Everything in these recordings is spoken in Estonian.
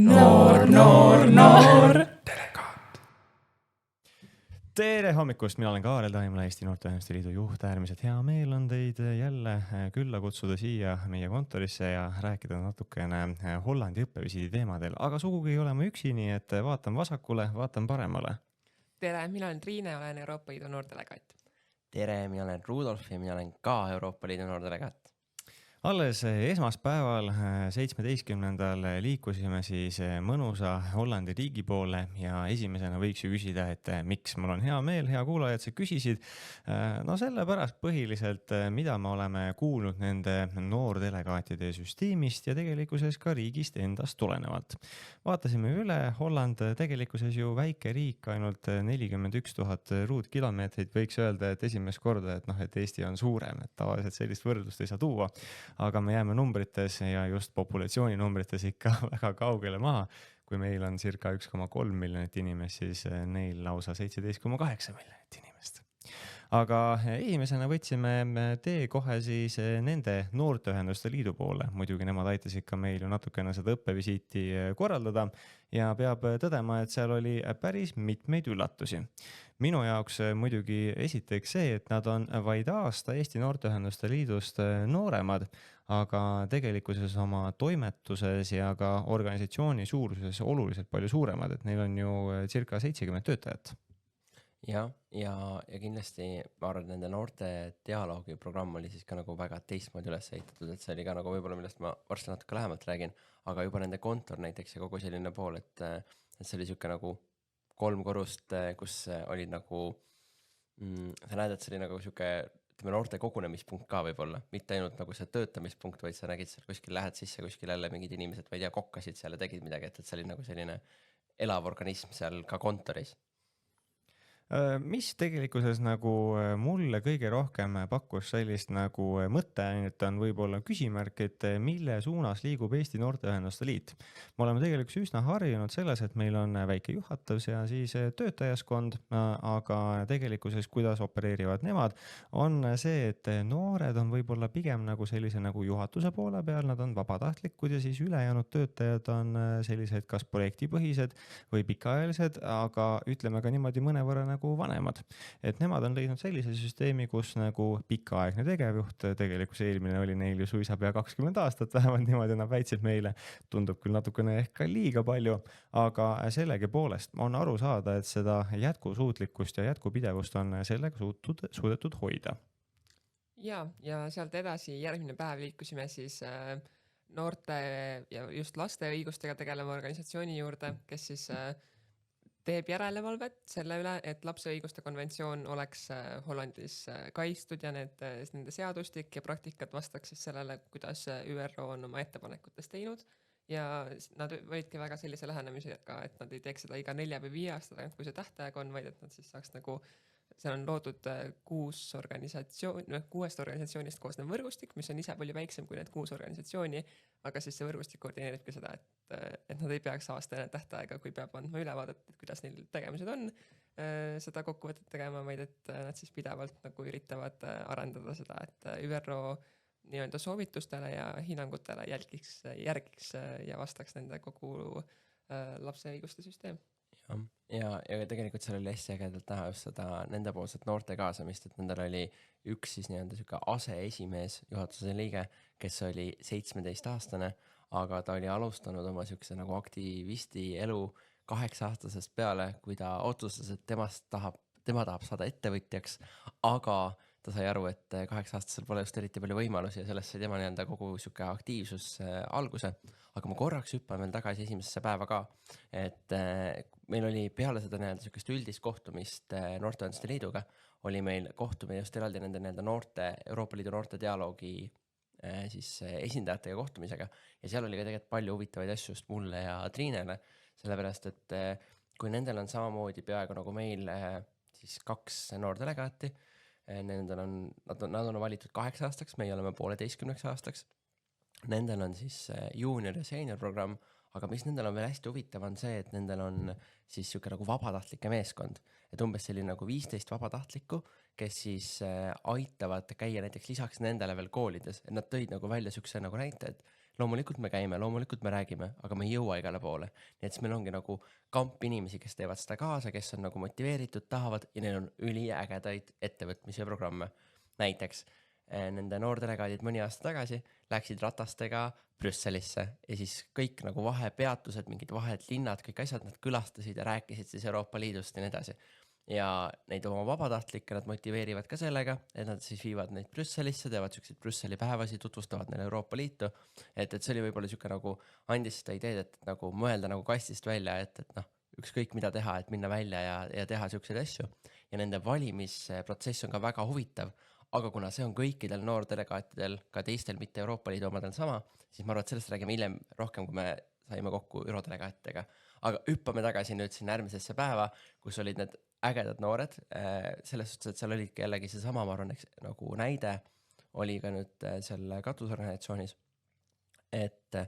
Noor. Tere hommikust, mina olen Kaarel Taimla, Eesti Noorteühenduste Liidu juht. Äärmiselt hea meel on teid jälle külla kutsuda siia meie kontorisse ja rääkida natukene Hollandi õppevisiidi teemadel. Aga sugugi ei ole ma üksi, nii et vaatan vasakule, vaatan paremale. Tere, mina olen Triine, olen Euroopa Liidu noordelegaat. Tere, mina olen Rudolf ja mina olen ka Euroopa Liidu noordelegaat. Alles esmaspäeval 17. liikusime siis mõnusa Hollandi riigi poole ja esimesena võiks ju küsida, et miks. Mul on hea meel, hea kuulajad, sa küsisid. No sellepärast põhiliselt, mida me oleme kuulnud nende noordelegaatide süsteemist ja tegelikkuses ka riigist endast tulenevalt. Vaatasime üle, Holland tegelikkuses ju väike riik, ainult 41 000 ruutkilomeetrit. Võiks öelda, et esimest korda, et Eesti on suurem, et tavaliselt sellist võrdlust ei saa tuua. Aga me jääme numbrites ja just populatsiooni numbrites ikka väga kaugele maha. Kui meil on circa 1,3 miljonit inimest, siis neil lausa 17,8 miljonit inimest. Aga esimesena võtsime tee kohe siis nende Noorteühenduste Liidu poole. Muidugi nemad aitasid ka meil ju natukene seda õppevisiiti korraldada ja peab tõdema, et seal oli päris mitmeid üllatusi. Minu jaoks muidugi esiteks see, et nad on vaid aasta Eesti Noorteühenduste Liidust nooremad, aga tegelikkuses oma toimetuses ja ka organisatsiooni suuruses oluliselt palju suuremad, et neil on ju circa 70 töötajat. Ja kindlasti ma arvan, et nende noorte dialoogi programm oli siis ka nagu väga teistmoodi üles ehitatud, et see oli ka nagu võib-olla, millest ma varsti natuke lähemalt räägin, aga juba nende kontor näiteks ja kogu selline pool, et see oli siuke nagu 3 korrust, kus oli nagu, sa näed, et see oli nagu siuke noorte kogunemispunkt ka võib-olla, mitte ainult nagu see töötamispunkt, vaid sa nägid seal kuskil, lähed sisse kuskil jälle mingid inimesed, ma ei tea, kokkasid seal ja tegid midagi, et see oli nagu selline elav organism seal ka kontoris. Mis tegelikkuses nagu mulle kõige rohkem pakkus sellist nagu mõtteainet on võib-olla küsimärk, et mille suunas liigub Eesti Noorteühenduste Liit. Me oleme tegelikult üsna harjunud selles, et meil on väike juhatus ja siis töötajaskond, aga tegelikkuses kuidas opereerivad nemad on see, et noored on võib-olla pigem nagu sellise nagu juhatuse poole peal, nad on vabatahtlikud ja siis ülejäänud töötajad on sellised kas projektipõhised või pikaajalised, aga ütleme ka niimoodi mõnevõrra nagu vanemad. Et nemad on leidnud sellise süsteemi, kus nagu pikaaegne tegevjuht, tegelikult eelmine oli neil ju suisa pea 20 aastat, vähemalt niimoodi nad väitsid meile, tundub küll natukene ehk ka liiga palju, aga sellegi poolest on aru saada, et seda jätkusuutlikkust ja jätkupidevust on sellega suudetud hoida. Ja sealt edasi järgmine päev liikusime siis noorte ja just laste õigustega tegelema organisatsiooni juurde, kes siis teeb järelevalvet selle üle, et lapse õiguste konventsioon oleks Hollandis kaitstud ja nende seadustik ja praktikat vastaks siis sellele, kuidas ÜRO on oma ettepanekutes teinud. Ja nad võidki väga sellise lähenemisega, et nad ei teeks seda iga 4 või 5 aasta tagant, kui see tähtaeg on, vaid et nad siis saaks nagu, seal on loodud 6 organisatsioonist koosnev võrgustik, mis on ise palju väiksem kui need 6 organisatsiooni, aga siis see võrgustik koordineeribki seda, et nad ei peaks aasta enne tähtaega, kui peab andma ülevaadet, et kuidas neil tegemised on, seda kokkuvõtet tegema, vaid et nad siis pidevalt nagu üritavad arendada seda, et ÜRO nii-öelda soovitustele ja hinnangutele järgiks ja vastaks nende kogu lapse õiguste süsteem. Ja tegelikult seal oli hästi ägedalt näha just seda nendepoolset noorte kaasamist, et nendel oli üks siis nii-öelda siuke aseesimees, juhatuse liige, kes oli 17-aastane, aga ta oli alustanud oma siukse nagu aktivisti elu 8-aastasest peale, kui ta otsustas, et tema tahab saada ettevõtjaks, aga ta sai aru, et 8-aastasel pole just eriti palju võimalusi ja sellest sai tema nii-öelda kogu siuke aktiivsus alguse. Aga ma korraks hüppan veel tagasi esimesesse päeva ka, et meil oli peale seda nii-öelda siukest üldist kohtumist Noorteühenduste Liiduga, oli meil kohtumine just eraldi nende nii-öelda Euroopa Liidu noorte dialoogi siis esindajatega kohtumisega ja seal oli ka tegelikult palju huvitavaid asju just mulle ja Triinele, sellepärast, et kui nendel on samamoodi peaaegu nagu meil siis 2 noordelegaati, nad on valitud 8 aastaks, meie oleme 1,5 aastaks. Nendel on siis juunior ja senior programm, aga mis nendel on veel hästi huvitav on see, et nendel on siis siuke nagu vabatahtlike meeskond, et umbes selline nagu 15 vabatahtlikku, kes siis aitavad käia näiteks lisaks nendele veel koolides, et nad tõid nagu välja siukse nagu näite, et loomulikult me käime, loomulikult me räägime, aga me ei jõua igale poole. Nii et siis meil ongi nagu kamp inimesi, kes teevad seda kaasa, kes on nagu motiveeritud, tahavad ja neil on üliägedaid ettevõtmisi ja programme. Näiteks nende noordelegaadid mõni aasta tagasi läksid ratastega Brüsselisse ja siis kõik nagu vahepeatused, mingid vahed linnad, kõik asjad, nad külastasid ja rääkisid siis Euroopa Liidust ja nii edasi. Ja neid oma vabatahtlikke nad motiveerivad ka sellega, et nad siis viivad neid Brüsselisse, teevad selliseid Brüsseli päevasi, tutvustavad neile Euroopa Liitu. Et see oli võib-olla siuke nagu andis seda ideed, et nagu mõelda nagu kastist välja, et noh, ükskõik mida teha, et minna välja ja teha siukseid asju. Ja nende valimisprotsess on ka väga huvitav, aga kuna see on kõikidel noordelegaatidel, ka teistel mitte Euroopa Liidu omadel sama, siis ma arvan, et sellest räägime hiljem rohkem, kui me saime kokku eurodelegaatidega. Aga hüppame tagasi nüüd sinna järgmisesse päeva, kus olid need ägedad noored, selles suhtes, et seal olid jällegi see sama, ma arvan, nagu näide oli ka nüüd seal katusorganisatsioonis, et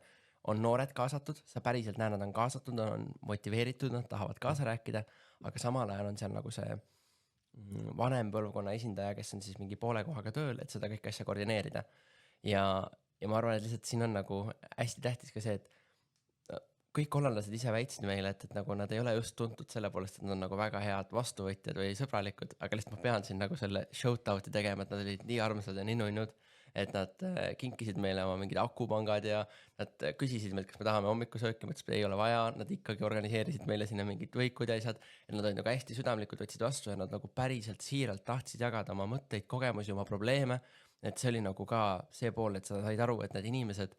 on noored kaasatud, sa päriselt näed, nad on kaasatud, nad on motiveeritud, nad tahavad kaasa rääkida, aga samal ajal on seal nagu see vanem põlvkonna esindaja, kes on siis mingi poole kohaga tööl, et seda kõik asja koordineerida. Ja ma arvan, et lihtsalt siin on nagu hästi tähtis ka see, et kõik hollandlased ise väitsid meile, et nagu nad ei ole just tuntud selle poolest, et nad on nagu väga head vastuvõtjad või sõbralikud, aga lihtsalt ma pean siin nagu selle shout-out'i tegema, et nad olid nii armsad ja nii nunnud, et nad kinkisid meile oma mingid akupangad ja nad küsisid meilt, kas me tahame hommikusööki, mõtlesid, et ei ole vaja, nad ikkagi organiseerisid meile sinna mingid võikud ja asjad, et nad olid nagu hästi südamlikud, võtsid vastu ja nad nagu päriselt siiralt tahtsid jagada oma mõtteid, kogemusi, oma probleeme, et see oli nagu ka see pool, et sa said aru, et need inimesed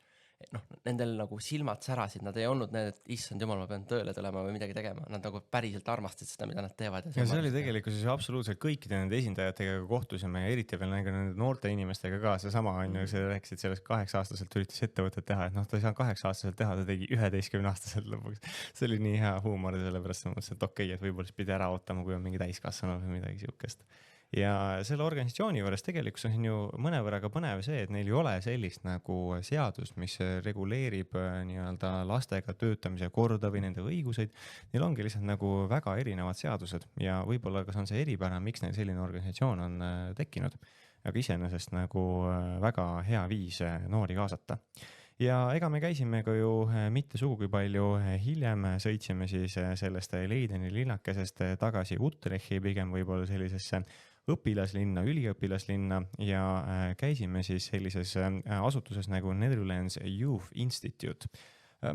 noh, nendel nagu silmad särasid, nad ei olnud need, et issand jumal, ma pean tööle tulema või midagi tegema, nad nagu päriselt armastasid seda, mida nad teevad. Ja see oli tegelikult absoluutselt kõikide nende esindajatega kohtusime ja eriti veel nende noorte inimestega ka, see sama on ju, see rääkisid sellest 8-aastaselt üritas ettevõtet teha, et noh, ta ei saanud 8-aastaselt teha, ta tegi 11-aastaselt lõpuks. See oli nii hea huumor, sellepärast mõtlesin, et okei, et võib-olla pidi ära ootama, kui on mingi täiskasvanud või midagi siukest. Ja selle organisatsiooni juures tegelikult on ju mõnevõrra ka põnev see, et neil ei ole sellist nagu seadust, mis reguleerib nii-öelda lastega töötamise korda või nende õiguseid. Neil ongi lihtsalt nagu väga erinevad seadused ja võib-olla kas on see eripära, miks neil selline organisatsioon on tekkinud, aga iseenesest nagu väga hea viis noori kaasata. Ja ega me käisime ka ju mitte sugugi palju hiljem, sõitsime siis sellest Leideni linnakesest tagasi Utrechi, pigem võib-olla sellisesse õpilaslinna, üliõpilaslinna ja käisime siis sellises asutuses nagu Netherlands Youth Institute.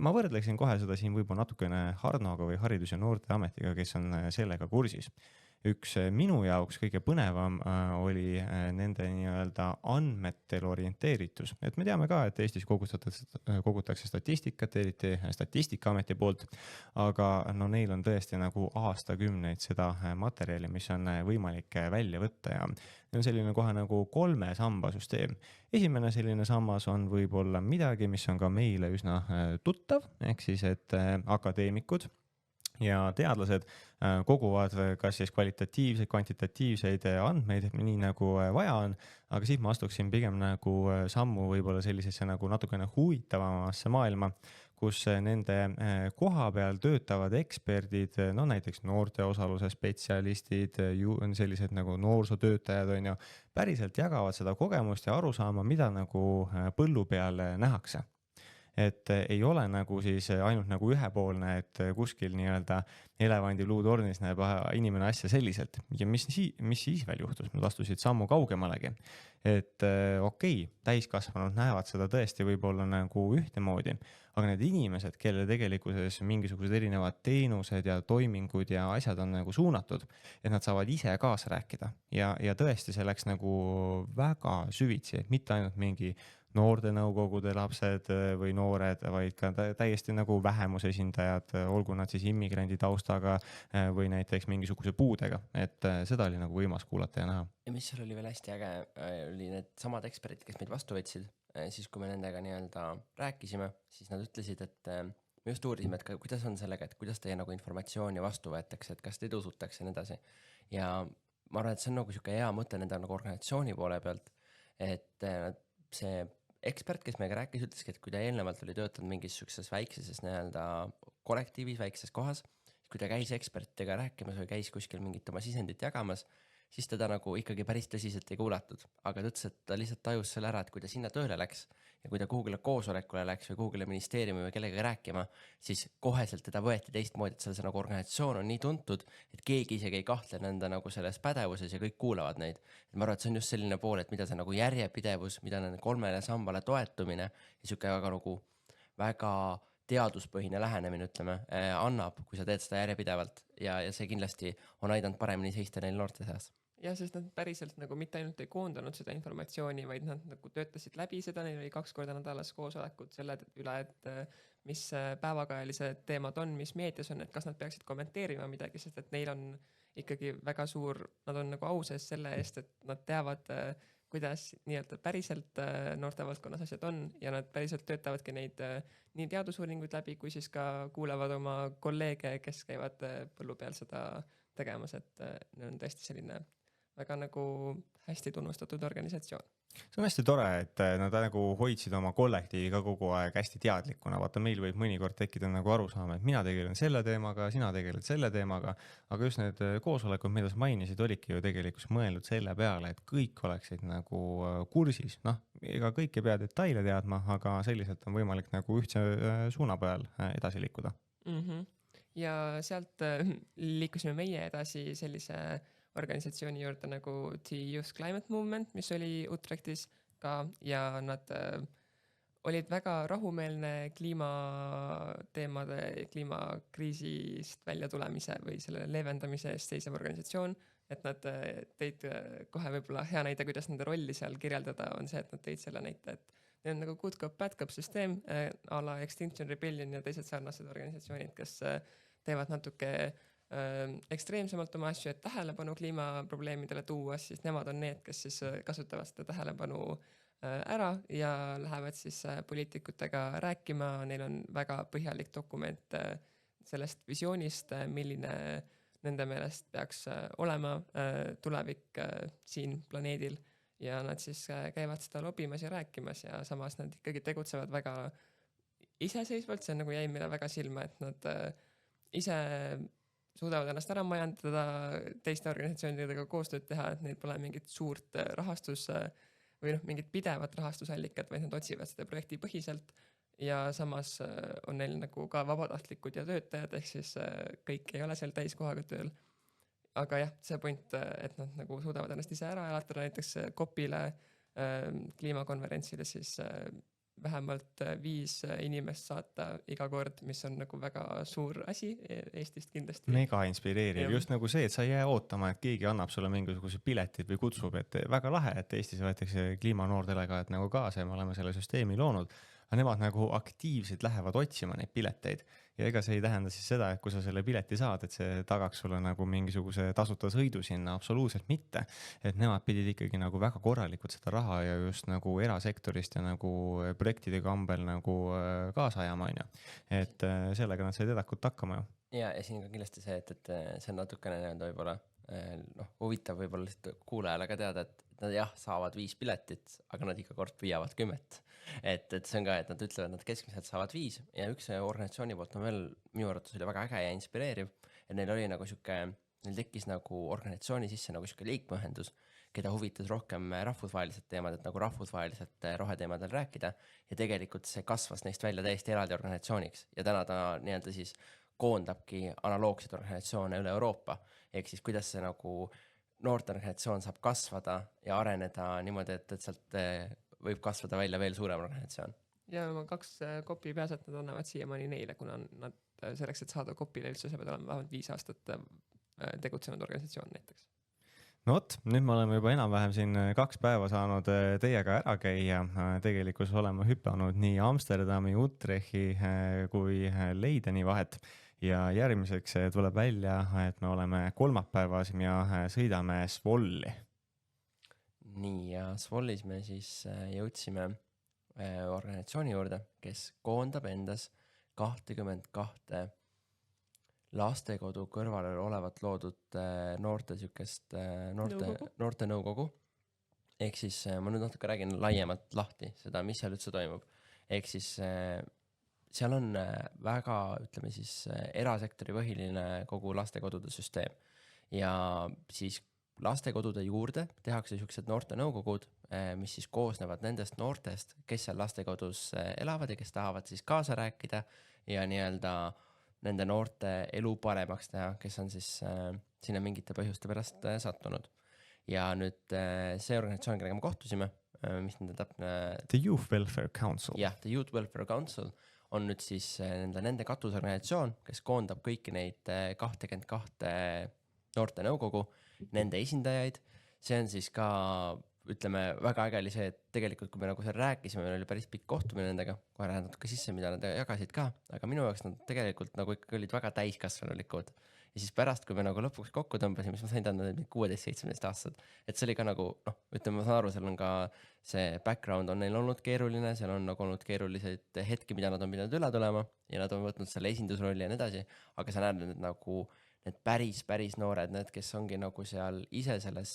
Ma võrdleksin kohe seda siin võib-olla natukene Harnoga või Haridus- ja Noorteametiga, kes on sellega kursis. Üks minu jaoks kõige põnevam oli nende nii-öelda andmetel orienteeritus. Et me teame ka, et Eestis kogutakse statistikat, eriti Statistikaameti poolt, aga no neil on tõesti nagu aastakümneid seda materjali, mis on võimalik välja võtta ja neil on selline kohe nagu 3 samba süsteem. Esimene selline sammas on võib-olla midagi, mis on ka meile üsna tuttav, ehk siis, et akadeemikud ja teadlased koguvad kas siis kvalitatiivseid, kvantitatiivseid andmeid, nii nagu vaja on, aga siis ma astuksin pigem nagu sammu võib-olla sellisesse nagu natukene huvitavamasse maailma, kus nende koha peal töötavad eksperdid, no näiteks noorte osaluse spetsialistid, sellised nagu noorsootöötajad on ju, päriselt jagavad seda kogemust ja aru saama, mida nagu põllu peal nähakse. Et ei ole nagu siis ainult nagu ühepoolne, et kuskil nii-öelda elevandi luutornis näeb inimene asja selliselt. Ja mis siis veel juhtus? Nad astusid sammu kaugemalegi. Et okei, täiskasvanud näevad seda tõesti võib-olla nagu ühtemoodi, aga need inimesed, kelle tegelikkuses mingisugused erinevad teenused ja toimingud ja asjad on nagu suunatud, et nad saavad ise kaasa rääkida. Ja tõesti see läks nagu väga süvitsi, et mitte ainult mingi noorte nõukogude lapsed või noored, vaid ka täiesti nagu vähemusesindajad, olgu nad siis immigrandi taustaga või näiteks mingisuguse puudega, et seda oli nagu võimas kuulata ja näha. Ja mis seal oli veel hästi äge, oli need samad eksperdid, kes meid vastu võtsid, siis kui me nendega nii-öelda rääkisime, siis nad ütlesid, et me just uurisime, et kuidas on sellega, et kuidas teie nagu informatsiooni vastu võetakse, et kas teid usutakse ja nii edasi. Ja ma arvan, et see on nagu siuke hea mõte nende nagu organisatsiooni poole pealt, et see ekspert, kes meiega rääkis, ütleski, et kui ta eelnevalt oli töötanud mingis sükses väikseses nii-öelda kollektiivis, väikses kohas, kui ta käis ekspertidega rääkimas või käis kuskil mingit oma sisendit jagamas, siis teda nagu ikkagi päris tõsiselt ei kuulatud, aga ta ütles, et ta lihtsalt tajus selle ära, et kui ta sinna tööle läks ja kui ta kuhugile koosolekule läks või kuhugile ministeeriumi või kellegagi rääkima, siis koheselt teda võeti teistmoodi, et see nagu organisatsioon on nii tuntud, et keegi isegi ei kahtle nende nagu selles pädevuses ja kõik kuulavad neid. Ma arvan, et see on just selline pool, et mida see nagu järjepidevus, mida nende 3 sambale toetumine ja sihuke väga nagu väga teaduspõhine lähenemine, ütleme, annab, kui sa teed seda järjepidevalt ja see kindlasti on aidanud paremini seista neil noorte seas. Ja, sest nad päriselt nagu mitte ainult ei koondanud seda informatsiooni, vaid nad nagu töötasid läbi seda, neil oli 2 korda nädalas koosolekud selle üle, et mis päevakajalised teemad on, mis meedias on, et kas nad peaksid kommenteerima midagi, sest et neil on ikkagi väga suur, nad on nagu au sees selle eest, et nad teavad, kuidas nii-öelda päriselt noortevaldkonnas asjad on ja nad päriselt töötavadki neid nii teadusuuringuid läbi, kui siis ka kuulavad oma kolleege, kes käivad põllu peal seda tegemas, et neil on tõesti selline väga nagu hästi tunnustatud organisatsioon. See on hästi tore, et nad nagu hoidsid oma kollektiivi ka kogu aeg hästi teadlikuna. Vaata, meil võib mõnikord tekkida nagu arusaama, et mina tegelen selle teemaga, sina tegeled selle teemaga, aga just need koosolekud, mida sa mainisid, olidki ju tegelikult mõeldud selle peale, et kõik oleksid nagu kursis. Noh, ega kõik ei pea detaile teadma, aga selliselt on võimalik nagu ühtse suuna peal edasi liikuda. Ja sealt liikusime meie edasi sellise organisatsiooni juurde nagu The Youth Climate Movement, mis oli Utrechtis ka ja nad olid väga rahumeelne kliimateemade ja kliimakriisist välja tulemise või selle leevendamise eest seisev organisatsioon, et nad teid kohe võib-olla hea näide, kuidas nende rolli seal kirjeldada, on see, et nad teid selle näite, et neil on nagu good cop, bad cop süsteem a la Extinction Rebellion ja teised sarnased organisatsioonid, kes teevad natuke ekstreemsemalt oma asju, et tähelepanu kliimaprobleemidele tuua, siis nemad on need, kes siis kasutavad seda tähelepanu ära ja lähevad siis poliitikutega rääkima, neil on väga põhjalik dokument sellest visioonist, milline nende meelest peaks olema tulevik siin planeedil ja nad siis käivad seda lobimas ja rääkimas ja samas nad ikkagi tegutsevad väga iseseisvalt, see on nagu jäi meile väga silma, et nad ise suudavad ennast ära majandada, teiste organisatsioonidega koostööd teha, et neil pole mingit suurt rahastus või mingit pidevat rahastusallikat, vaid nad otsivad seda projekti põhiselt ja samas on neil nagu ka vabatahtlikud ja töötajad, ehk siis kõik ei ole seal täiskohaga tööl. Aga jah, see point, et nad nagu suudavad ennast ise ära elatada, näiteks COP-ile kliimakonverentsile siis vähemalt 5 inimest saata iga kord, mis on nagu väga suur asi Eestist kindlasti. Mega inspireeriv, just nagu see, et sa ei jää ootama, et keegi annab sulle mingisuguse piletid või kutsub, et väga lahe, et Eestis võetakse kliimanoordelegaat nagu kaasa ja me oleme selle süsteemi loonud, aga nemad nagu aktiivselt lähevad otsima neid pileteid ja ega see ei tähenda siis seda, et kui sa selle pileti saad, et see tagaks sulle nagu mingisuguse tasuta sõidu sinna, absoluutselt mitte. Et nemad pidid ikkagi nagu väga korralikult seda raha ja just nagu erasektorist ja nagu projektide kambel nagu kaasa ajama, on ju. Et sellega nad said edakut hakkama ju. Ja siin ka kindlasti see, et see on natukene nii-öelda võib-olla huvitav võib-olla lihtsalt kuulajale ka teada, et nad jah, saavad 5 piletit, aga nad iga kord püüavad 10. Et see on ka, et nad ütlevad, et nad keskmiselt saavad 5 ja üks organisatsiooni poolt on veel minu arvates oli väga äge ja inspireeriv, et neil oli nagu sihuke, neil tekkis nagu organisatsiooni sisse nagu sihuke liikmeühendus, keda huvitas rohkem rahvusvahelised teemad, et nagu rahvusvaheliselt roheteemadel rääkida ja tegelikult see kasvas neist välja täiesti eraldi organisatsiooniks ja täna ta nii-öelda siis koondabki analoogseid organisatsioone üle Euroopa, ehk siis kuidas see nagu noorteorganisatsioon saab kasvada ja areneda niimoodi, et sealt võib kasvada välja veel suurem organisatsioon. Ja oma 2 kopi peased nad annavad siiamaani neile, kuna nad selleks, et saada kopile üldse, sa pead olema vähemalt 5 aastat tegutsenud organisatsioon näiteks. No vot, nüüd me oleme juba enam-vähem siin 2 päeva saanud teiega ära käia. Tegelikult oleme hüpanud nii Amsterdami, Utrechi kui Leideni vahet. Ja järgmiseks tuleb välja, et me oleme kolmapäevas ja sõidame Svolli. Nii, ja Svollis me siis jõudsime organisatsiooni juurde, kes koondab endas 22 lastekodu kõrval olevat loodud noorte nõukogu. Ehk siis ma nüüd natuke räägin laiemalt lahti seda, mis seal üldse toimub. Ehk siis seal on väga, ütleme siis, erasektori põhiline kogu lastekodude süsteem. Ja siis lastekodude juurde tehakse niisugused noortenõukogud, mis siis koosnevad nendest noortest, kes seal lastekodus elavad ja kes tahavad siis kaasa rääkida ja nii-öelda nende noorte elu paremaks teha, kes on siis sinna mingite põhjuste pärast sattunud. Ja nüüd see organisatsioon, kellega me kohtusime, mis nende täpne... The Youth Welfare Council. Jah, The Youth Welfare Council on nüüd siis nende katusorganisatsioon, kes koondab kõiki neid 22 noorte nõukogu, nende esindajaid. See on siis ka, ütleme, väga äge oli see, et tegelikult kui me nagu seal rääkisime, meil oli päris pikk kohtumine nendega, kohe lähen natuke sisse, mida nad jagasid ka, aga minu jaoks nad tegelikult nagu ikka olid väga täiskasvanulikud. Ja siis pärast, kui me nagu lõpuks kokku tõmbasime, siis ma sain tanda 16-17 aastat. Et see oli ka nagu, ütleme, ma saan aru, seal on ka see background on neil olnud keeruline, seal on nagu olnud keerulised hetki, mida nad on pidanud üle tulema ja nad on võtnud selle esindusrolli ja nii edasi, aga sa näed need nagu need päris noored, need, kes ongi nagu seal ise selles,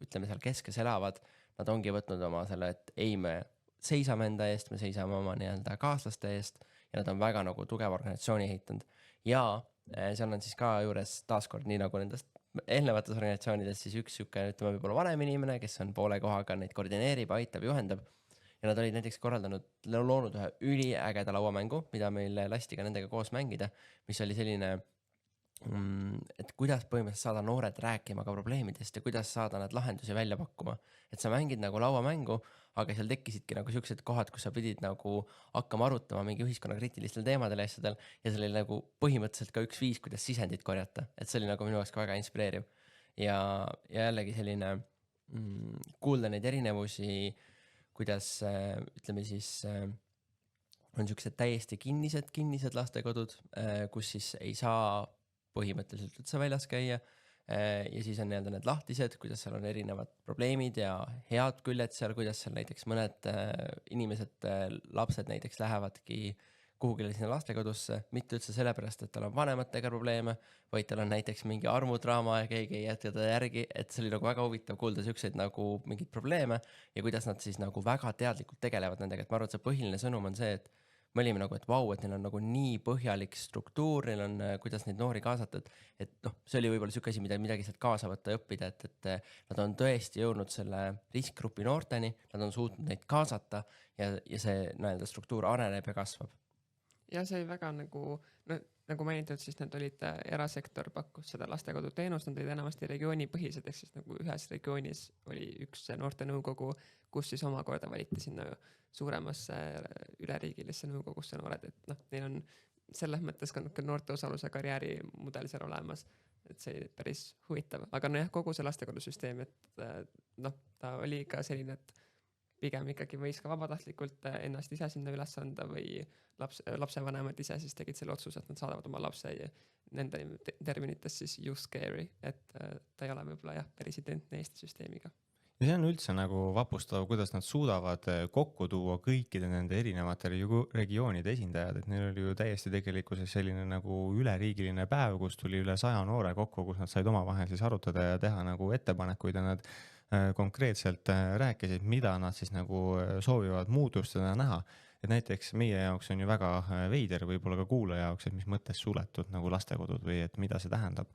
ütleme seal keskes elavad, nad ongi võtnud oma selle, et ei, me seisame enda eest, me seisame oma nii-öelda kaaslaste eest ja nad on väga nagu tugeva organisatsiooni ehitanud. Ja seal on siis ka juures taaskord nii nagu nendest eelnevates organisatsioonides siis üks siuke, ütleme võib-olla vanem inimene, kes on poole kohaga neid koordineerib, aitab, juhendab. Ja nad olid näiteks loonud ühe üliägeda lauamängu, mida meil lasti ka nendega koos mängida, mis oli selline, et kuidas põhimõtteliselt saada noored rääkima ka probleemidest ja kuidas saada nad lahendusi välja pakkuma. Et sa mängid nagu lauamängu, aga seal tekkisidki nagu siuksed kohad, kus sa pidid nagu hakkama arutama mingi ühiskonna kriitilistel teemadel ja asjadel ja seal oli nagu põhimõtteliselt ka üks viis, kuidas sisendit korjata. Et see oli nagu minu jaoks ka väga inspireeriv. Ja jällegi selline kuulda neid erinevusi, kuidas ütleme siis on siuksed täiesti kinnised lastekodud, kus siis ei saa põhimõtteliselt üldse väljas käia ja siis on nii-öelda need lahtised, kuidas seal on erinevad probleemid ja head küljed seal, kuidas seal näiteks mõned inimesed, lapsed näiteks lähevadki kuhugile sinna lastekodusse, mitte üldse sellepärast, et tal on vanematega probleeme, vaid tal on näiteks mingi armudraama ja keegi ei jätka ta järgi, et see oli nagu väga huvitav kuulda siukseid nagu mingeid probleeme ja kuidas nad siis nagu väga teadlikult tegelevad nendega, et ma arvan, et see põhiline sõnum on see, et me olime nagu, et vau, et neil on nagu nii põhjalik struktuur, neil on, kuidas neid noori kaasata, et see oli võib-olla siuke asi, midagi sealt kaasa võtta ja õppida, et nad on tõesti jõudnud selle riskgrupi noorteni, nad on suutnud neid kaasata ja see nii-öelda struktuur areneb ja kasvab. Ja see oli väga nagu mainitud, siis nad olid, erasektor pakkus seda lastekodu teenust, nad olid enamasti regioonipõhised, ehk siis nagu ühes regioonis oli üks noorte nõukogu, kus siis omakorda valiti sinna suuremasse üleriigilisse nõukogusse noored, et neil on selles mõttes ka noorte osaluse karjäärimudel seal olemas, et see oli päris huvitav, aga kogu see lastekodusüsteem, et ta oli ka selline, et pigem ikkagi võis ka vabatahtlikult ennast ise sinna üles anda või lapsevanemad ise siis tegid selle otsuse, et nad saadavad oma lapse nende terminites siis youth carry, et ta ei ole võib-olla päris identne Eesti süsteemiga. Ja see on üldse nagu vapustav, kuidas nad suudavad kokku tuua kõikide nende erinevate regioonide esindajad, et neil oli ju täiesti tegelikkuses selline nagu üleriigiline päev, kus tuli üle 100 noore kokku, kus nad said omavahel siis arutada ja teha nagu ettepanekuid ja nad konkreetselt rääkisid, mida nad siis nagu soovivad muutustena näha. Et näiteks meie jaoks on ju väga veider, võib-olla ka kuulaja jaoks, et mis mõttes suletud nagu lastekodud või et mida see tähendab.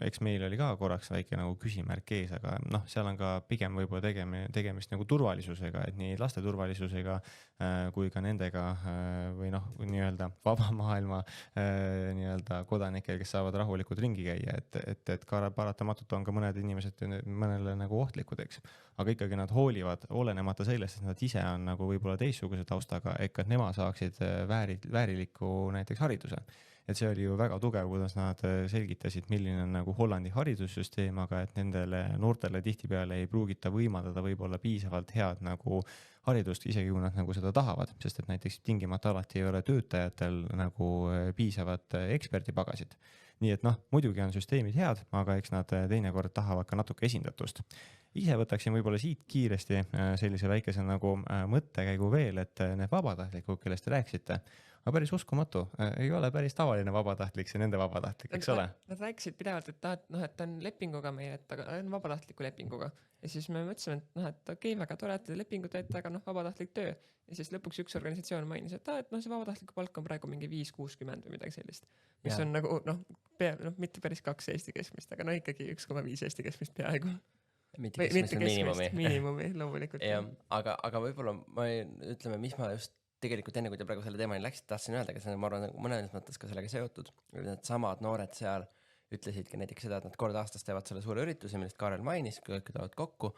Eks meil oli ka korraks väike nagu küsimärk ees, aga seal on ka pigem võib-olla tegemist nagu turvalisusega, et nii laste turvalisusega kui ka nendega või nii-öelda vaba maailma nii-öelda kodanikel, kes saavad rahulikult ringi käia, et paratamatult on ka mõned inimesed mõnele nagu ohtlikud, eks. Aga ikkagi nad hoolivad, olenemata sellest, et nad ise on nagu võib-olla teistsuguse taustaga, et nemad saaksid vääriliku näiteks hariduse. Et see oli ju väga tugev, kuidas nad selgitasid, milline on nagu Hollandi haridussüsteem, aga et nendele noortele tihtipeale ei pruugita võimaldada võib-olla piisavalt head nagu haridust, isegi kui nad nagu seda tahavad, sest et näiteks tingimata alati ei ole töötajatel nagu piisavat ekspertipagasid. Nii et muidugi on süsteemid head, aga eks nad teinekord tahavad ka natuke esindatust. Ise võtaksin võib-olla siit kiiresti sellise väikese nagu mõttekäigu veel, et need vabatahtlikud, kellest te rääkisite, aga päris uskumatu, ei ole päris tavaline vabatahtlik, see nende vabatahtlik, eks ole? Nad rääkisid pidevalt, et ta on lepinguga meil, et ta on vabatahtliku lepinguga. Ja siis me mõtlesime, et et okei, väga tore, et te lepingu teete, aga vabatahtlik töö. Ja siis lõpuks üks organisatsioon mainis, et see vabatahtliku palk on praegu mingi 5.60 või midagi sellist. Mis on nagu, mitte päris 2 Eesti keskmist, aga ikkagi 1,5 Eesti keskmist peaaegu. Mitte keskmist, miinimumi, loomulikult. Aga võib-olla ütleme, mis ma just tegelikult enne, kui te praegu selle teemani läksid, tahtsin öelda, aga see on, ma arvan, mõnes mõttes ka sellega seotud. Need samad noored seal ütlesidki näiteks seda, et nad kord aastas teevad selle suure ürituse, millest Kaarel mainis, kui kõik tulevad kokku,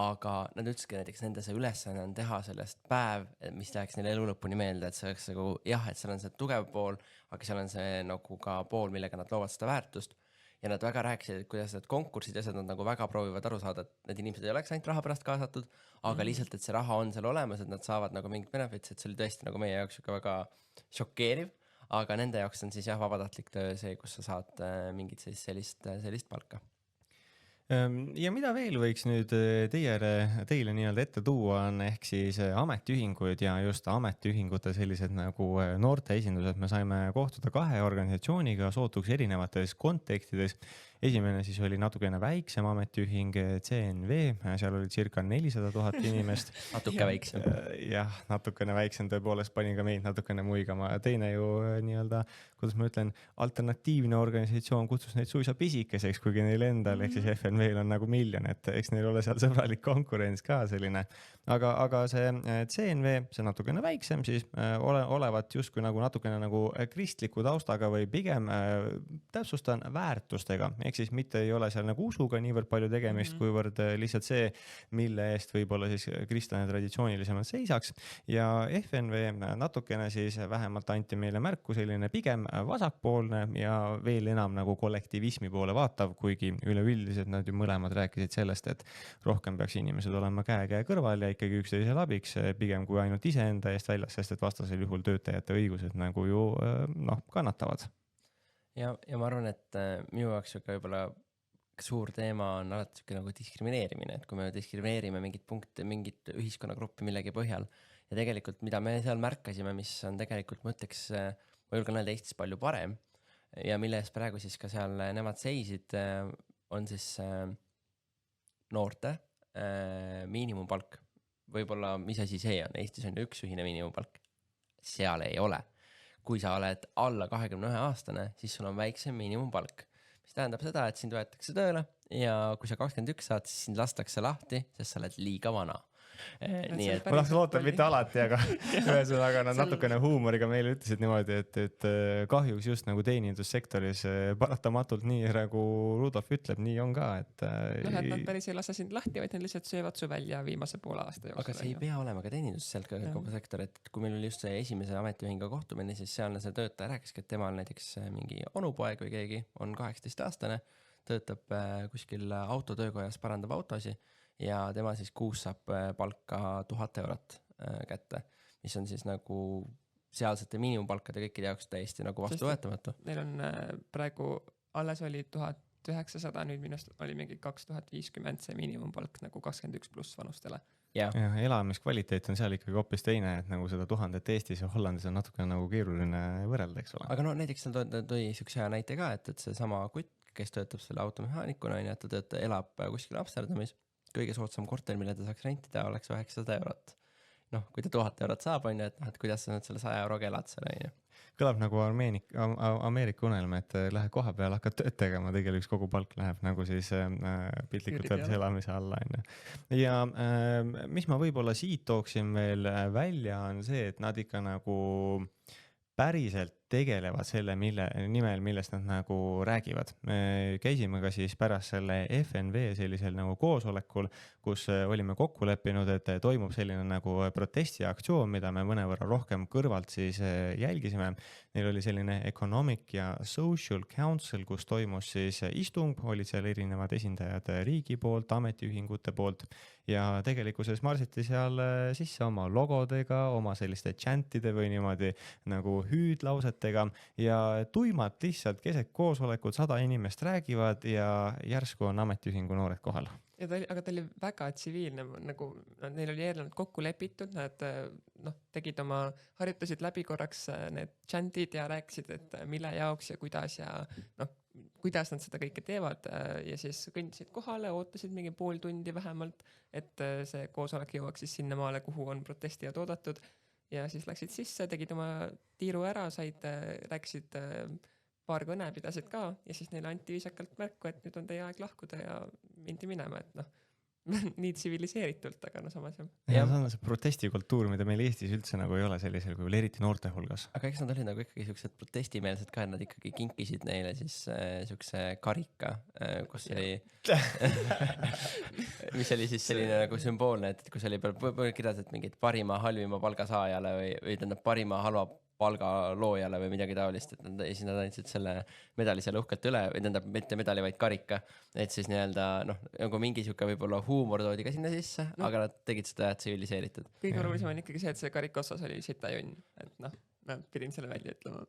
aga nad ütlesidki näiteks nende see ülesanne on teha sellest päev, mis läheks neile elu lõpuni meelde, et see oleks nagu et seal on see tugev pool, aga seal on see nagu ka pool, millega nad loovad seda väärtust. Ja nad väga rääkisid, et kuidas need konkursid ja nad nagu väga proovivad aru saada, et need inimesed ei oleks ainult raha pärast kaasatud, aga lihtsalt, et see raha on seal olemas, et nad saavad nagu mingit benefits, et see oli tõesti nagu meie jaoks väga šokeeriv, aga nende jaoks on siis vabatahtlik töö see, kus sa saad mingit sellist palka. Ja mida veel võiks nüüd teile nii-öelda ette tuua on ehk siis ametiühinguid ja just ametiühingute sellised nagu noorte esindused. Me saime kohtuda 2 organisatsiooniga sootuks erinevates kontekstides. Esimene siis oli natukene väiksem ametiühing CNV, seal oli circa 400 000 inimest. Natuke väiksem. Jah, natukene väiksem tõepoolest pani ka meid natukene muigama. Teine ju nii-öelda, kuidas ma ütlen, alternatiivne organisatsioon kutsus neid suisa pisikeseks, kuigi neil endal, ehk siis FNV-l on nagu miljon, et eks neil ole seal sõbralik konkurents ka selline. Aga see CNV, see natukene väiksem, siis olevat justkui nagu natukene nagu kristliku taustaga või pigem täpsustan väärtustega. Ehk siis mitte ei ole seal nagu usuga niivõrd palju tegemist, kuivõrd lihtsalt see, mille eest võib-olla siis kristlane traditsioonilisemalt seisaks. Ja FNV natukene siis vähemalt anti meile märku selline pigem vasakpoolne ja veel enam nagu kollektivismi poole vaatav, kuigi üleüldiselt nad ju mõlemad rääkisid sellest, et rohkem peaks inimesed olema käe kõrval ja ikkagi üksteisele abiks, pigem kui ainult iseenda eest väljas, sest et vastasel juhul töötajate õigused nagu ju kannatavad. Ja ma arvan, et minu jaoks võib-olla suur teema on alati nagu diskrimineerimine, et kui me diskrimineerime mingit punkti, mingit ühiskonnagruppi millegi põhjal ja tegelikult, mida me seal märkasime, mis on tegelikult, ma ütleks, ma julgen öelda Eestis palju parem ja mille eest praegu siis ka seal nemad seisid, on siis noorte miinimumpalk. Võib-olla, mis asi see on? Eestis on üks ühine miinimumpalk. Seal ei ole. Kui sa oled alla 21 aastane, siis sul on väiksem miinimumpalk, mis tähendab seda, et sind võetakse tööle ja kui sa 21 saad, siis sind lastakse lahti, sest sa oled liiga vana. Nii et ma tahaks loota mitte alati, aga ühesõnaga nad natukene huumoriga meile ütlesid niimoodi, et kahjuks just nagu teenindussektoris paratamatult nii nagu Rudolf ütleb, nii on ka, et nad päris ei lase sind lahti, vaid nad lihtsalt söövad su välja viimase poole aasta jooksul. Aga see ei pea olema ka teenindussektor, et kui meil oli just see esimese ametiühinga kohtumine, siis sealne see töötaja rääkiski, et temal näiteks mingi onupoeg või keegi on 18-aastane, töötab kuskil autotöökojas, parandab autosi ja tema siis kuus saab palka 1000 eurot kätte, mis on siis nagu sealsete miinimumpalkade kõikide jaoks täiesti nagu vastuvõetamatu. Neil on praegu alles oli 1900, nüüd minust oli mingi 2050 see miinimumpalk nagu 21 pluss vanustele. Ja elamiskvaliteet on seal ikkagi hoopis teine, et nagu seda 1000 Eestis ja Hollandis on natuke nagu keeruline võrrelda, eks ole. Aga no näiteks seal tõi sükse hea näite ka, et see sama kutt, kes töötab selle automehaanikuna, ta elab kuskil Amsterdamis, kõige soodsam korter, mille ta saaks rentida, oleks 900 eurot. Noh, kui ta 1000 eurot saab, on ju, et kuidas sa nüüd selle 100 euroga elad seal, on ju. Kõlab nagu Ameerika unelm, et lähe koha peal, hakkad tööd tegema, tegelikult kogu palk läheb nagu siis piltlikult öeldes elamise alla. Ja mis ma võib-olla siit tooksin veel välja on see, et nad ikka nagu päriselt tegelevad selle nimel, millest nad nagu räägivad. Me käisime ka siis pärast selle FNV sellisel nagu koosolekul, kus olime kokku leppinud, et toimub selline nagu protestiaktsioon, mida me mõnevõrra rohkem kõrvalt siis jälgisime. Neil oli selline Economic ja Social Council, kus toimus siis istung, olid seal erinevad esindajad riigi poolt, ametiühingute poolt ja tegelikkuses marsiti seal sisse oma logodega, oma selliste chantide või niimoodi nagu hüüdlausete mõtetega ja tuimalt lihtsalt keset koosolekut 100 inimest räägivad ja järsku on ametiühingu noored kohal. Ja aga ta oli väga tsiviilne, nagu neil oli eelnevalt kokku lepitud, nad tegid oma, harjutasid läbi korraks need chantid ja rääkisid, et mille jaoks ja kuidas nad seda kõike teevad ja siis kõndisid kohale, ootasid mingi pool tundi vähemalt, et see koosolek jõuaks siis sinnamaale, kuhu on protestijad oodatud ja siis läksid sisse, tegid oma tiiru ära, rääkisid paar kõne pidasid ka ja siis neile anti viisakalt märku, et nüüd on teie aeg lahkuda ja mindi minema, et nii tsiviliseeritult, aga samas jah. Ja see on see protestikultuur, mida meil Eestis üldse nagu ei ole sellisel kujul, eriti noorte hulgas. Aga eks nad olid nagu ikkagi siuksed protestimeelsed ka, et nad ikkagi kinkisid neile siis siukse karika, kus oli mis oli siis selline nagu sümboolne, et kus oli peal kirjas, et mingid parima halvima palgasaajale või tähendab parima halva palgaloojale või midagi taolist, et siis nad andsid selle medali selle uhkelt üle, või tähendab mitte medali, vaid karika, et siis nagu mingi siuke võib-olla huumor toodi ka sinna sisse, aga nad tegid seda tsiviliseeritud. Kõige olulisem on ikkagi see, et see karika otsas oli sitajunn, et ma pidin selle välja ütlema.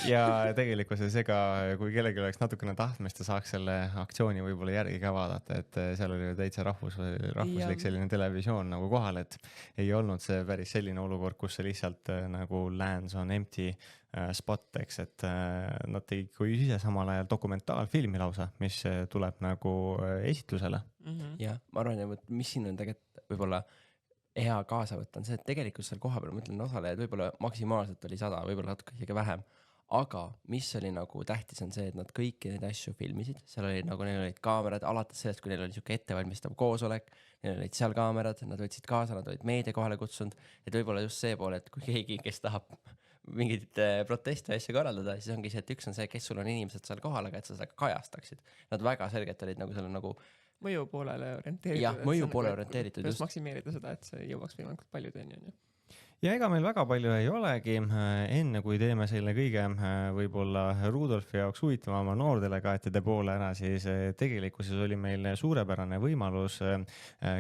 Ja tegelikkuses ega kui kellelgi oleks natukene tahtmist ja saaks selle aktsiooni võib-olla järgi ka vaadata, et seal oli täitsa rahvuslik selline televisioon nagu kohal, et ei olnud see päris selline olukord, kus see lihtsalt nagu lands on empty spot, eks, et nad tegid kui ise samal ajal dokumentaalfilmi lausa, mis tuleb nagu esitlusele. Ja ma arvan, et mis siin on tegelikult võib-olla hea kaasa võtta on see, et tegelikult seal koha peal, ma ütlen, osalejaid võib-olla maksimaalselt oli 100, võib-olla natuke isegi vähem. Aga mis oli nagu tähtis on see, et nad kõiki neid asju filmisid, seal oli nagu neil olid kaamerad, alates sellest, kui neil oli siuke ettevalmistav koosolek, neil olid seal kaamerad, nad võtsid kaasa, nad olid meedia kohale kutsunud, et võib-olla just see pool, et kui keegi, kes tahab mingit protesti asja korraldada, siis ongi see, et üks on see, kes sul on inimesed seal kohal, aga et sa seda kajastaksid. Nad väga selgelt olid nagu selle nagu mõju poolele orienteeritud. Jah, mõju poole orienteeritud. Kuidas maksimeerida seda, et see jõuaks võimalikult palju teenini. Ja ega meil väga palju ei olegi, enne kui teeme selle kõige võib-olla Rudolfi jaoks huvitavama noordelegaatide poole ära, siis tegelikkuses oli meil suurepärane võimalus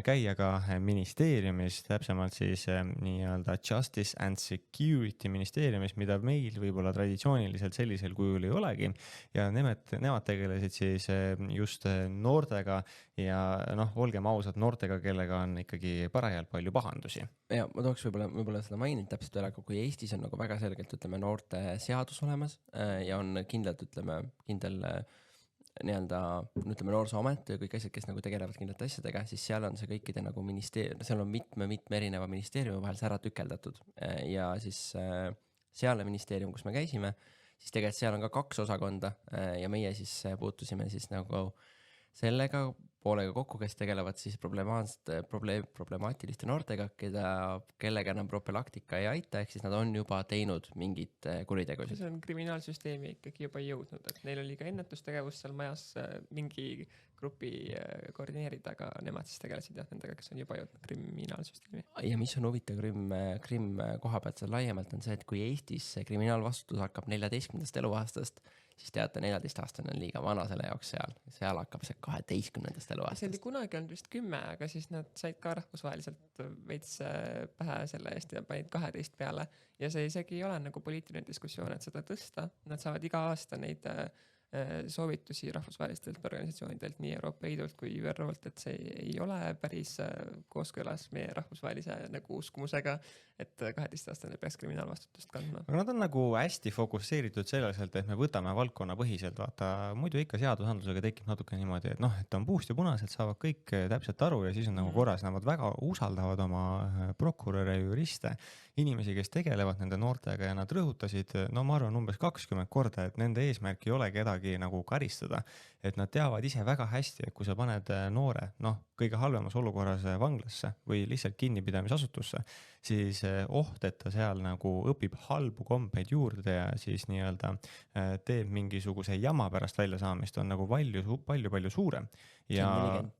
käia ka ministeeriumis, täpsemalt siis nii-öelda Justice and Security ministeeriumis, mida meil võib-olla traditsiooniliselt sellisel kujul ei olegi ja nemad tegelesid siis just noortega ja olgem ausad, noortega, kellega on ikkagi parajalt palju pahandusi. Ja ma tooks võib-olla seda mainin täpselt veel, aga kui Eestis on nagu väga selgelt, noorte seadus olemas ja on kindel noorsooamet ja kõik asjad, kes nagu tegelevad kindlate asjadega, siis seal on see kõikide nagu seal on mitme erineva ministeeriumi vahel see ära tükeldatud ja siis sealne ministeerium, kus me käisime, siis tegelikult seal on ka 2 osakonda ja meie siis puutusime siis nagu sellega poolega kokku, kes tegelevad siis problemaatiliste noortega, kellega enam propülaktika ei aita, ehk siis nad on juba teinud mingit kuritegusid. See on kriminaalsüsteemi ikkagi juba jõudnud, et neil oli ka ennetustegevus seal majas mingi grupi koordineerida, aga nemad siis tegelesid nendega, kes on juba jõudnud kriminaalsüsteemi. Ja mis on huvitav Krimm koha pealt seal laiemalt on see, et kui Eestis kriminaalvastutus hakkab 14. eluaastast, siis teate, 14-aastane on liiga vana selle jaoks seal hakkab see 12. eluaastast. See oli kunagi olnud vist 10, aga siis nad said ka rahvusvaheliselt veits pähe selle eest ja panid 12 peale ja see isegi ei ole nagu poliitiline diskussioon, et seda tõsta, nad saavad iga aasta neid soovitusi rahvusvahelistelt organisatsioonidelt, nii Euroopa Liidult kui ÜRO-lt, et see ei ole päris kooskõlas meie rahvusvahelise nagu uskumusega, et 12-aastane peaks kriminaalvastutust kandma. Aga nad on nagu hästi fokusseeritud selliselt, et me võtame valdkonna põhiselt, vaata, muidu ikka seadusandlusega tekib natuke niimoodi, et et on puust ja punased, saavad kõik täpselt aru ja siis on nagu korras, nad väga usaldavad oma prokuröre, juriste, inimesi, kes tegelevad nende noortega ja nad rõhutasid, ma arvan umbes 20 korda, et nende eesmärk ei ole kedagi nagu karistada, et nad teavad ise väga hästi, et kui sa paned noore, kõige halvemas olukorras vanglasse või lihtsalt kinnipidamisasutusse, siis oht, et ta seal nagu õpib halbu kombeid juurde ja siis nii-öelda teeb mingisuguse jama pärast väljasaamist on nagu palju suurem. Ja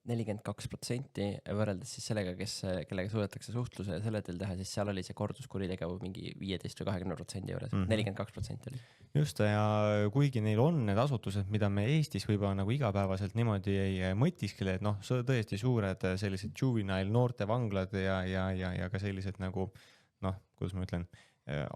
42% võrreldes siis sellega, kellega suudetakse suhtluse ja selle teel teha, siis seal oli see korduskuritegevus mingi 15 või 20% juures, 42% oli. Just, ja kuigi neil on need asutused, mida me Eestis võib-olla nagu igapäevaselt niimoodi ei mõtiskele, et tõesti suured sellised juvenile noorte vanglad ja ka sellised nagu, kuidas ma ütlen,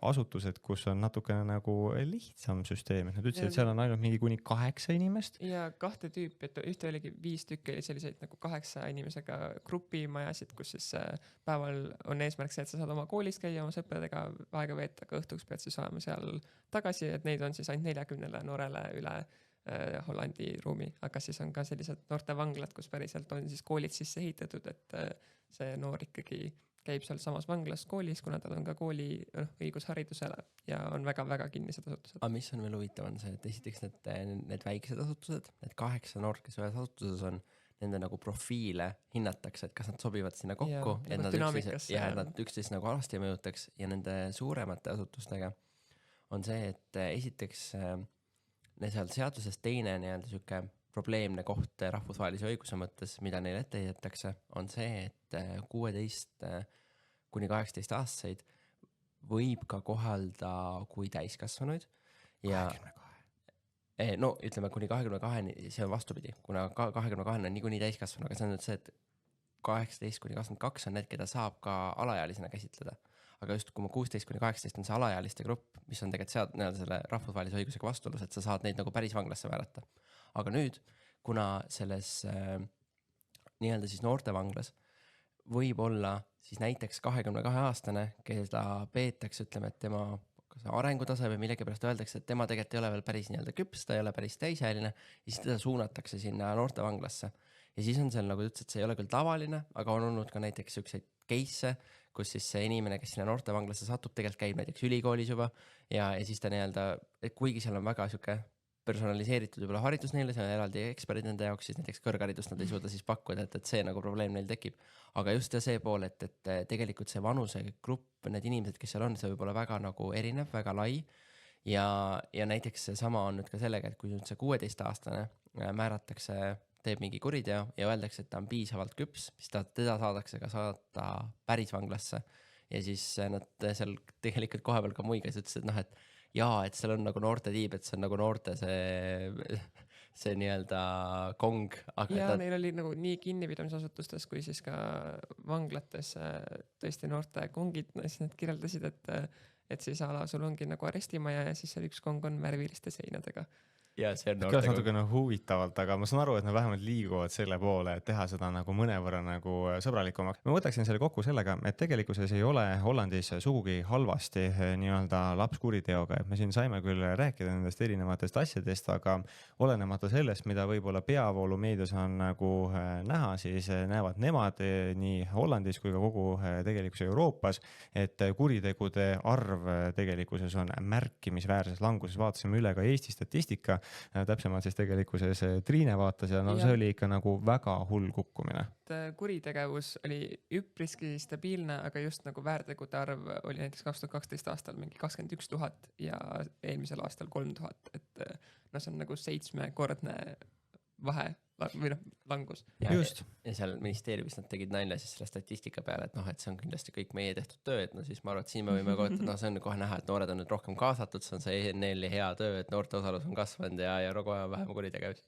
asutused, kus on natukene nagu lihtsam süsteem, et nad ütlesid, Ja- et seal on ainult mingi kuni 8 inimest. ja 2 tüüpi, et ühte oligi 5 tükki oli selliseid nagu 8 inimesega grupimajasid, kus siis päeval on eesmärk see, et sa saad oma koolis käia, oma sõpradega aega veeta, aga õhtuks pead siis olema seal tagasi, et neid on siis ainult 40 noorele üle Hollandi ruumi, aga siis on ka sellised noortevanglad, kus päriselt on siis koolid sisse ehitatud, et see noor ikkagi käib seal samas vanglas koolis, kuna tal on ka kooli õigus haridusele ja on väga-väga kinnised asutused. aga mis on veel huvitav, on see, et esiteks need väiksed asutused, need 8 noort, kes ühes asutuses on, nende nagu profiile hinnatakse, et kas nad sobivad sinna kokku, Ja, nagu dünaamikasse, et ja. nad üksteist nagu alasti ei mõjutaks, ja nende suuremate asutustega on see, et esiteks seal seaduses teine nii-öelda sihuke probleemne koht rahvusvahelise õiguse mõttes, mida neile ette heidetakse, on see, et 16 kuni 18 aastaseid võib ka kohalda kui täiskasvanuid ja 22. no ütleme kuni 22-ni, see on vastupidi, kuna 22 on niikuinii täiskasvanu, aga see on nüüd see, et 18 kuni 22 on need, keda saab ka alaealisena käsitleda. Aga just kui 16 kuni 18 on see alaealiste grupp, mis on tegelikult selle rahvusvahelise õigusega vastuolus, et sa saad neid nagu päris vanglasse määrata. Aga nüüd, kuna selles nii-öelda siis noortevanglas võib olla siis näiteks 22-aastane, keda peetakse, ütleme, et tema arengutase või millegipärast öeldakse, et tema tegelikult ei ole veel päris nii-öelda küps, ta ei ole päris täisealine ja siis teda suunatakse sinna noortevanglasse. Ja siis on seal, nagu ütlesid, see ei ole küll tavaline, aga on olnud ka näiteks selliseid case'e, kus siis see inimene, kes sinna noortevanglasse satub, tegelikult käib näiteks ülikoolis juba ja siis ta nii-öelda, kuigi seal on väga sihuke personaliseeritud juba haridus neile, see on eraldi eksperdid nende jaoks, siis näiteks kõrgharidust nad ei suuda siis pakkuda, et see nagu probleem neil tekib. Aga just see pool, et tegelikult see vanusegrupp, need inimesed, kes seal on, see võib olla väga nagu erinev, väga lai ja näiteks seesama on nüüd ka sellega, et kui nüüd see 16-aastane määratakse, teeb mingi kuriteo ja öeldakse, et ta on piisavalt küps, siis teda saadakse ka saata päris vanglasse ja siis nad seal tegelikult kohe veel ka muigas ütlesid, et et seal on nagu noorte tiib, et see on nagu noorte see nii-öelda kong. Ja neil oli nagu nii kinnipidamisasutustes kui siis ka vanglates tõesti noorte kongid, siis nad kirjeldasid, et siis sul ongi nagu arestimaja ja siis seal üks kong on värviliste seinadega. Ja see on kõlas natukene huvitavalt, aga ma saan aru, et nad vähemalt liiguvad selle poole, et teha seda nagu mõnevõrra nagu sõbralikumaks. Ma võtaksin selle kokku sellega, et tegelikkuses ei ole Hollandis sugugi halvasti nii-öelda lapskuriteoga, et me siin saime küll rääkida nendest erinevatest asjadest, aga olenemata sellest, mida võib-olla peavoolumeedias on nagu näha, siis näevad nemad nii Hollandis kui ka kogu tegelikult Euroopas, et kuritegude arv tegelikkuses on märkimisväärses languses. Vaatasime üle ka Eesti statistika, täpsemalt siis tegelikkuses Triine vaatas ja see oli ikka nagu väga hull kukkumine. Kuritegevus oli üpriski stabiilne, aga just nagu väärtegude arv oli näiteks 2012 aastal mingi 21 000 ja eelmisel aastal 3000, et see on nagu 7-kordne vahe või langus. Ja seal ministeeriumis nad tegid nalja siis selle statistika peale, et et see on kindlasti kõik meie tehtud töö, et siis ma arvan, et siin me võime kohta, see on kohe näha, et noored on nüüd rohkem kaasatud, see on see ENL-i hea töö, et noorte osalus on kasvanud ja kohe on vähem kuritegevusi.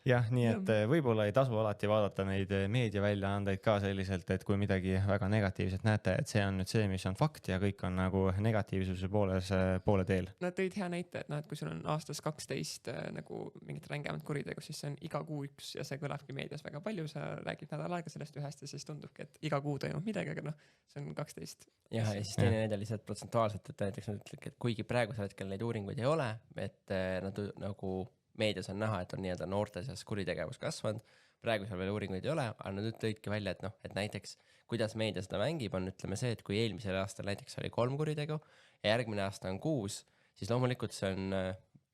Jah, nii et võib-olla ei tasu alati vaadata neid meediaväljaandeid ka selliselt, et kui midagi väga negatiivset näete, et see on nüüd see, mis on fakt ja kõik on nagu negatiivsuse poole teel. Nad tõid hea näite, et kui sul on aastas 12 nagu mingit rängemat kuritegu, siis see on iga kuu üks ja see kõlabki meedias väga palju, sa räägid nädal aega sellest ühest ja siis tundubki, et iga kuu toimub midagi, aga see on 12. Ja siis teine näide lihtsalt protsentuaalselt, et näiteks nad ütlevad, et kuigi praegusel hetkel neid uuringuid ei ole, et nad nagu meedias on näha, et on nii-öelda noorte seas kuritegevus kasvanud, praegu seal veel uuringuid ei ole, aga nad nüüd tõidki välja, et näiteks kuidas meedia seda mängib, on ütleme see, et kui eelmisel aastal näiteks oli 3 kuritegu ja järgmine aasta on 6, siis loomulikult see on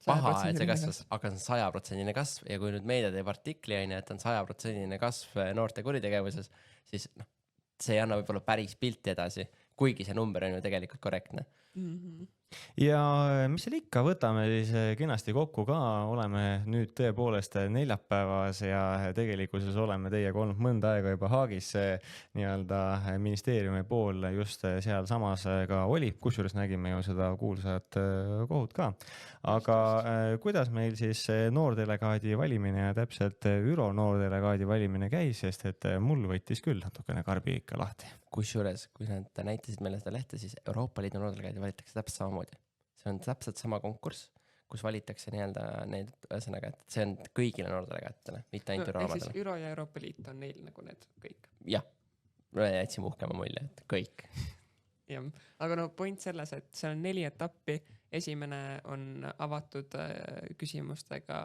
paha, et see kasvas, aga see on 100% kasv ja kui nüüd meedia teeb artikli, et on 100% kasv noorte kuritegevuses, siis see ei anna võib-olla päris pilti edasi, kuigi see number on ju tegelikult korrektne. ja mis seal ikka, võtame siis kenasti kokku ka, oleme nüüd tõepoolest neljapäevas ja tegelikkuses oleme teiega olnud mõnda aega juba Haagis, nii-öelda ministeeriumi pool just seal samas ka oli, kusjuures nägime ju seda kuulsat kohut ka. Aga kuidas meil siis noordelegaadi valimine ja täpselt ÜRO noordelegaadi valimine käis, sest et mul võttis küll natukene karbi ikka lahti. Kusjuures, kui nad näitasid meile seda lehte, siis Euroopa Liidu noordelegaadi valitakse täpselt samamoodi. See on täpselt sama konkurss, kus valitakse nii-öelda neid, ühesõnaga, et see on kõigile noordelegaatidele, mitte ainult ÜRO ehk siis omadele. ÜRO ja Euroopa Liit on neil nagu need kõik. Jah, me jätsime uhkema mulje, et kõik. Jah, aga no point selles, et see on 4 etappi. Esimene on avatud küsimustega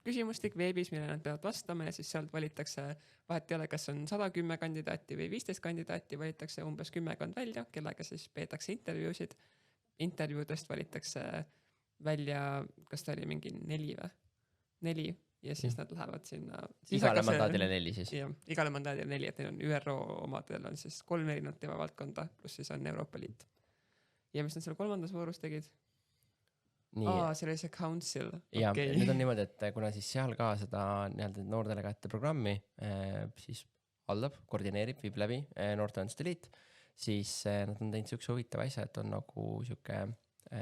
küsimustik veebis, mille nad peavad vastama ja siis sealt valitakse, vahet ei ole, kas on 110 kandidaati või 15 kandidaati, valitakse umbes 10 välja, kellega siis peetakse intervjuusid. Intervjuudest valitakse välja, kas ta oli mingi 4 ja siis nad lähevad sinna. Igale mandaadile 4 siis. Jah, igale mandaadile 4, et neil on ÜRO omadel on siis 3 erinevat teemavaldkonda, pluss siis on Euroopa Liit. Ja mis nad seal 3. voorus tegid? See oli see council. Ja nüüd on niimoodi, et kuna siis seal ka seda nii-öelda noordelegaatide programmi siis haldab, koordineerib, viib läbi Noorteühenduste Liit, siis nad on teinud siukse huvitava asja, et on nagu siuke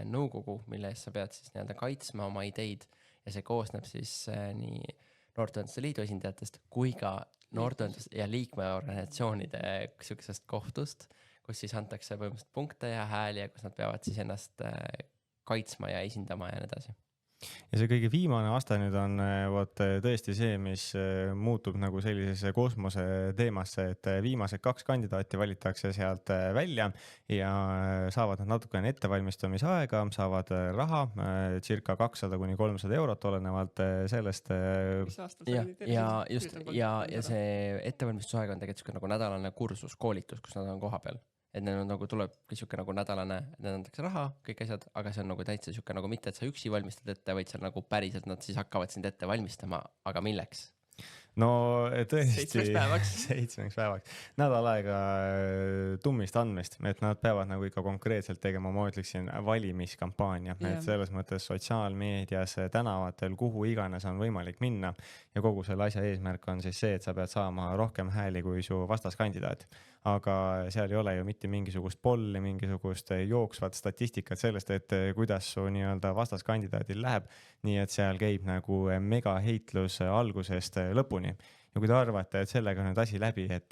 nõukogu, mille eest sa pead siis nii-öelda kaitsma oma ideid ja see koosneb siis nii Noorteühenduste Liidu esindajatest kui ka noorteühenduste ja liikmeorganisatsioonide siuksest kohtust, kus siis antakse põhimõtteliselt punkte ja hääli ja kus nad peavad siis ennast kaitsma ja esindama ja nii edasi. Ja see kõige viimane aasta nüüd on tõesti see, mis muutub nagu sellisesse kosmose teemasse, et viimased 2 kandidaati valitakse sealt välja ja saavad nad natukene ettevalmistamisaega, saavad raha, circa 200–300 eurot, olenevalt sellest. Ja see ettevalmistusaeg on tegelikult nagu nädalane kursus, koolitus, kus nad on koha peal. Et neil on nagu tuleb siuke nagu nädalane, need antakse raha, kõik asjad, aga see on nagu täitsa siuke nagu mitte, et sa üksi valmistad ette, vaid seal nagu päriselt nad siis hakkavad sind ette valmistama, aga milleks? No tõesti 7 päevaks. Nädal aega tummist andmist, et nad peavad nagu ikka konkreetselt tegema, ma ütleksin, valimiskampaania, et selles mõttes sotsiaalmeedias, tänavatel, kuhu iganes on võimalik minna ja kogu selle asja eesmärk on siis see, et sa pead saama rohkem hääli kui su vastaskandidaat. Aga seal ei ole ju mitte mingisugust polli, mingisugust jooksvat statistikat sellest, et kuidas su nii-öelda vastaskandidaadil läheb, nii et seal käib nagu mega heitlus algusest lõpuni. Ja kui te arvate, et sellega on nüüd asi läbi, et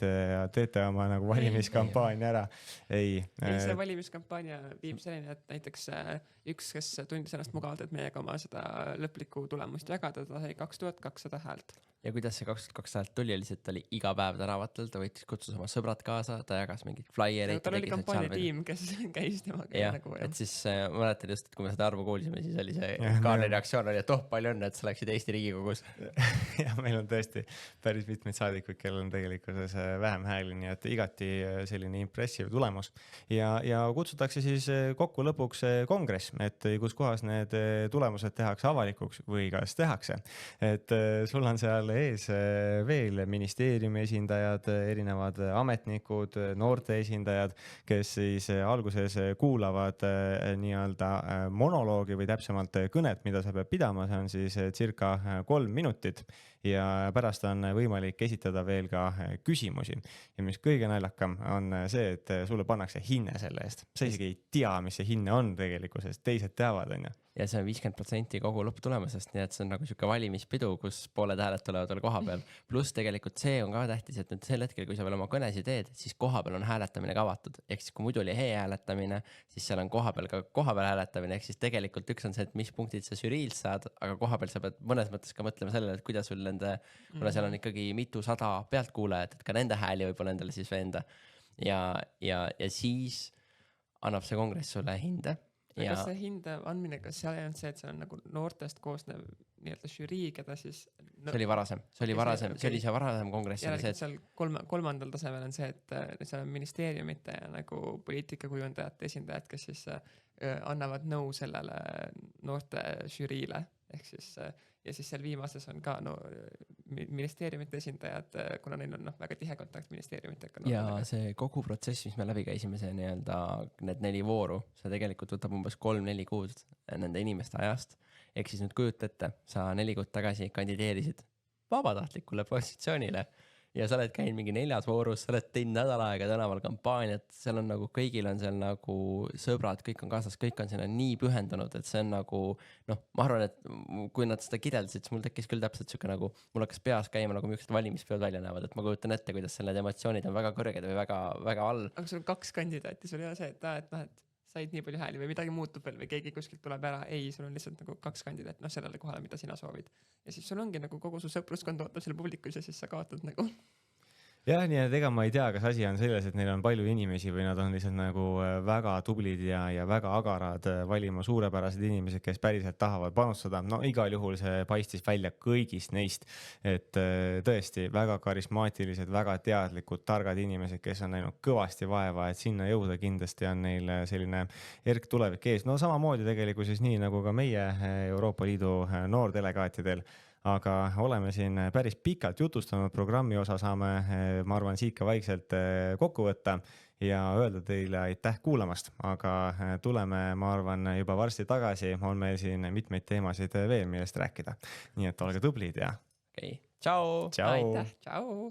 teete oma nagu valimiskampaania ära, ei. See valimiskampaania viib selline, et näiteks üks, kes tundis ennast mugavalt, et meiega oma seda lõplikku tulemust jagada, ta sai 2200 häält. Ja kuidas see 2200 häält tuli, lihtsalt ta oli iga päev tänavatel, ta võttis kutsus oma sõbrad kaasa, ta jagas mingid flyer'id. Tal oli kampaania tiim, kes käis temaga. Ja, nagu, et siis mäletan just, et kui me seda arvu kuulisime, siis oli see Kaarli reaktsioon oli, et palju õnne, et sa läksid Eesti Riigikogus. Ja meil on tõesti päris mitmeid saadikuid, kellel on tegelikkuses vähem hääli, nii et igati selline impressive tulemus. Ja kutsutakse siis kokku lõpuks kongress, et kus kohas need tulemused tehakse avalikuks või kas tehakse. Et sul on seal ees veel ministeeriumi esindajad, erinevad ametnikud, noorte esindajad, kes siis alguses kuulavad nii-öelda monoloogi või täpsemalt kõnet, mida sa pead pidama, see on siis circa 3 minutit ja pärast on võimalik esitada veel ka küsimusi. Ja mis kõige naljakam on see, et sulle pannakse hinne selle eest. Sa isegi ei tea, mis see hinne on tegelikult, teised teavad, on ju. Ja see on 50% kogu lõpptulemusest, nii et see on nagu siuke valimispidu, kus pooled hääled tulevad veel koha peal. Plus tegelikult see on ka tähtis, et nüüd sel hetkel, kui sa veel oma kõnesi teed, siis koha peal on hääletamine ka avatud. Ehk siis kui muidu oli hääletamine, siis seal on koha peal ka kohapeal hääletamine. Ehk siis tegelikult üks on see, et mis punktid sa žüriilt saad, aga koha peal sa pead mõnes mõttes ka mõtlema sellele, et kuidas sul nende, kuna seal on ikkagi mitusada pealtkuulajat, et ka nende hääli võib-olla endale siis veenda. Ja siis annab see kongress sulle hinde. Ja kas see hinde andmine, kas seal ei olnud see, et see on nagu noortest koosnev nii-öelda žürii, keda siis... See oli varasem, see oli see varasem kongress. Ja seal 3. tasemel on see, et seal on ministeeriumite ja nagu poliitikakujundajate esindajad, kes siis annavad nõu sellele noorte žüriile. Ehk siis, ja siis seal viimases on ka ministeeriumite esindajad, kuna neil on väga tihe kontakt ministeeriumitega. ja see kogu protsess, mis me läbi käisime, see nii-öelda need 4 vooru, see tegelikult võtab umbes 3-4 kuud nende inimeste ajast. Ehk siis nüüd kujuta ette, sa 4 kuud tagasi kandideerisid vabatahtlikule positsioonile ja sa oled käinud mingi 4 voorus, sa oled teinud nädal aega tänaval kampaaniat, seal on nagu kõigil on seal nagu sõbrad, kõik on kaasas, kõik on sinna nii pühendunud, et see on nagu noh, ma arvan, et kui nad seda kirjeldasid, siis mul tekkis küll täpselt siuke nagu, mul hakkas peas käima nagu millised valimispeod välja näevad, et ma kujutan ette, kuidas selle emotsioonid on väga kõrged või väga, väga all. Aga sul on 2 kandidaati, sul ei ole see, et said nii palju hääli või midagi muutub veel või keegi kuskilt tuleb ära. Ei, sul on lihtsalt nagu 2 kandidaati, sellele kohale, mida sina soovid. Ja siis sul ongi nagu kogu su sõpruskond ootab selle publikus ja siis sa kaotad nagu. Jah, nii et ega ma ei tea, kas asi on selles, et neil on palju inimesi või nad on lihtsalt nagu väga tublid ja väga agarad valima suurepärased inimesed, kes päriselt tahavad panustada. No igal juhul see paistis välja kõigist neist, et tõesti väga karismaatilised, väga teadlikud, targad inimesed, kes on näinud kõvasti vaeva, et sinna jõuda kindlasti on neil selline erk tulevik ees. No samamoodi tegelikult siis nii nagu ka meie Euroopa Liidu noordelegaatidel. Aga oleme siin päris pikalt jutustanud programmi osa, saame, ma arvan, siit ka vaikselt kokku võtta ja öelda teile aitäh kuulamast, aga tuleme, ma arvan, juba varsti tagasi, on meil siin mitmeid teemasid veel, millest rääkida. Nii et olge tublid ja okei, tšau! Aitäh, tšau!